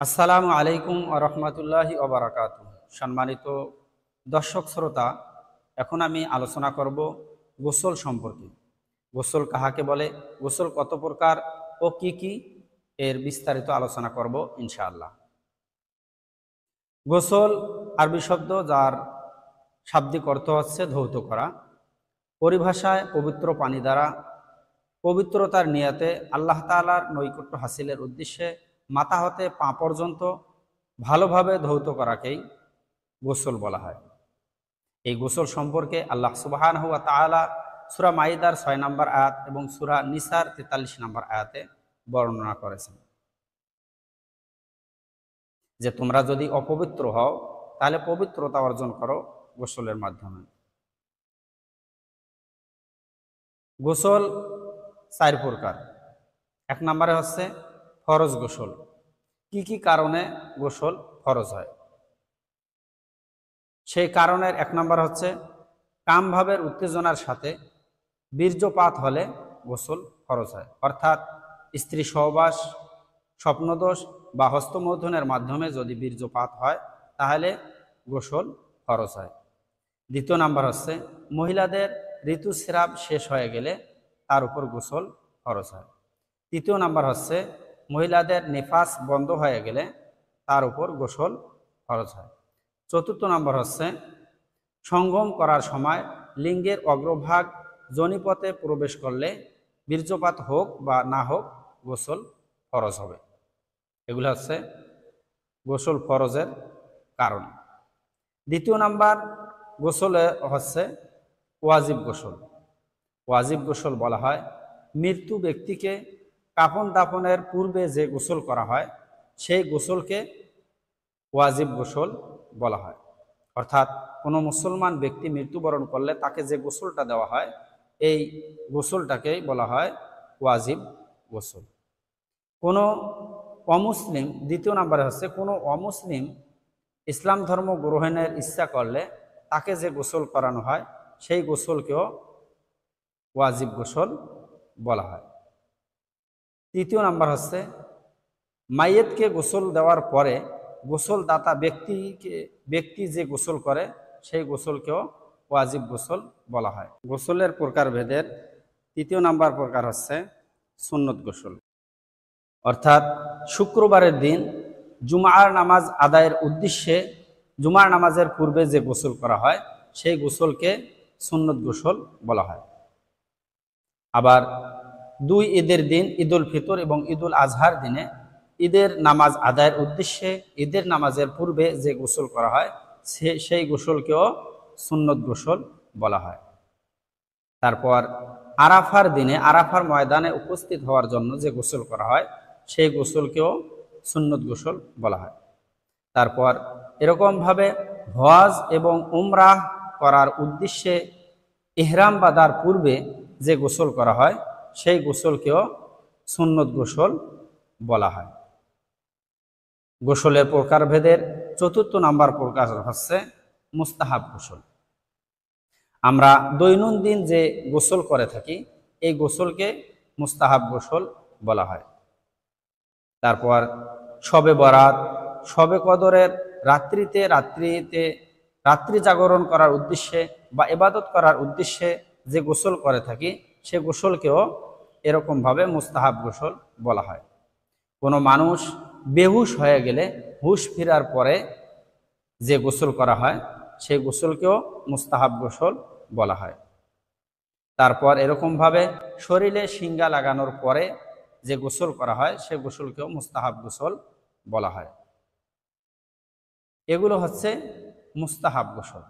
আসসালামু আলাইকুম ওয়া রাহমাতুল্লাহি ওয়া বারাকাতুহু। সম্মানিত দর্শক শ্রোতা, এখন আমি আলোচনা করব গোসল সম্পর্কে। গোসল কাহাকে বলে, গোসল কত প্রকার ও কি কি, এর বিস্তারিত আলোচনা করব ইনশাআল্লাহ। গোসল আরবি শব্দ, যার শাব্দিক অর্থ হচ্ছে ধৌত করা। পরিভাষায় পবিত্র পানি দ্বারা পবিত্রতার নিয়তে আল্লাহ তাআলার নৈকট্য হাসিলের উদ্দেশ্যে মাথা হতে পা পর্যন্ত ভালোভাবে ধৌত করাকেই গোসল বলা হয়। এই গোসল সম্পর্কে আল্লাহ সুবহানাহু ওয়া তাআলা সূরা মাইদার ৬ নম্বর আয়াত এবং সূরা নিসার ৪৩ নম্বর আয়াতে বর্ণনা করেছেন যে, তোমরা যদি অপবিত্র হও তাহলে পবিত্রতা অর্জন করো গোসলের মাধ্যমে। গোসল ৪ প্রকার। ১ নম্বরে হচ্ছে ফরজ গোসল। কি কি কারণে গোসল ফরজ হয়? সেই কারণের ১ নম্বর হচ্ছে কামভাবের উত্তেজনার সাথে বীর্যপাত হলে গোসল ফরজ হয়, অর্থাৎ স্ত্রী সহবাস, স্বপ্নদোষ বা হস্তমৈথুনের মাধ্যমে যদি বীর্যপাত হয় তাহলে গোসল ফরজ হয়। ২য় নাম্বার হচ্ছে মহিলাদের ঋতুস্রাব শেষ হয়ে গেলে তার উপর গোসল ফরজ হয়। ৩য় নাম্বার হচ্ছে মহিলাদের নিফাস বন্ধ হয়ে গেলে তার উপর গোসল ফরজ হয়। ৪র্থ নাম্বার হচ্ছে সঙ্গম করার সময় লিঙ্গের অগ্রভাগ যোনিপথে প্রবেশ করলে বীর্যপাত হোক বা না হোক গোসল ফরজ হবে। এগুলো হচ্ছে গোসল ফরজের কারণ। ২য় নাম্বার গোসলে হচ্ছে ওয়াজিব গোসল। ওয়াজিব গোসল বলা হয় মৃত্যু ব্যক্তিকে কাফন দাফনের পূর্বে যে গোসল করা হয় সেই গোসলকে ওয়াজিব গোসল বলা হয়। অর্থাৎ কোনো মুসলমান ব্যক্তি মৃত্যুবরণ করলে তাকে যে গোসলটা দেওয়া হয় এই গোসলটাকেই বলা হয় ওয়াজিব গোসল। কোনো অমুসলিম, ২য় নাম্বারে হচ্ছে কোনো অমুসলিম ইসলাম ধর্ম গ্রহণের ইচ্ছা করলে তাকে যে গোসল করানো হয় সেই গোসলকেও ওয়াজিব গোসল বলা হয়। ৩য় নাম্বার হচ্ছে মাইয়েতকে গোসল দেওয়ার পরে গোসলদাতা ব্যক্তি যে গোসল করে সেই গোসলকেও ওয়াজিব গোসল বলা হয়। গোসলের প্রকারভেদের ৩য় নাম্বার প্রকার হচ্ছে সুন্নত গোসল। অর্থাৎ শুক্রবারের দিন জুমার নামাজ আদায়ের উদ্দেশ্যে জুমার নামাজের পূর্বে যে গোসল করা হয় সেই গোসলকে সুন্নত গোসল বলা হয়। আবার ২ ঈদের দিন ঈদুল ফিতর এবং ঈদুল আজহার দিনে ঈদের নামাজ আদায়ের উদ্দেশ্যে ঈদের নামাজের পূর্বে যে গোসল করা হয় সেই গোসলকেও সুন্নত গোসল বলা হয়। তারপর আরাফার দিনে আরাফার ময়দানে উপস্থিত হওয়ার জন্য যে গোসল করা হয় সেই গোসলকেও সুন্নত গোসল বলা হয়। তারপর এরকমভাবে হজ এবং উমরাহ করার উদ্দেশ্যে ইহরাম বাঁধার পূর্বে যে গোসল করা হয় সেই গোসলকেও সুন্নত গোসল বলা হয়। গোসলের প্রকারভেদের ৪র্থ নাম্বার প্রকার হচ্ছে মুস্তাহাব গোসল। আমরা দৈনন্দিন যে গোসল করে থাকি এই গোসলকে মুস্তাহাব গোসল বলা হয়। তারপর শবে বরাত, শবে কদরের রাত্রি জাগরণ করার উদ্দেশ্যে বা ইবাদত করার উদ্দেশ্যে যে গোসল করে থাকি সে গোসলকেও এরকমভাবে মুস্তাহাব গোসল বলা হয়। কোনো মানুষ বেহুশ হয়ে গেলে হুশ ফেরার পরে যে গোসল করা হয় সেই গোসলকেও মুস্তাহাব গোসল বলা হয়। তারপর এরকমভাবে শরীরে শিঙ্গা লাগানোর পরে যে গোসল করা হয় সে গোসলকেও মুস্তাহাব গোসল বলা হয়। এগুলো হচ্ছে মুস্তাহাব গোসল।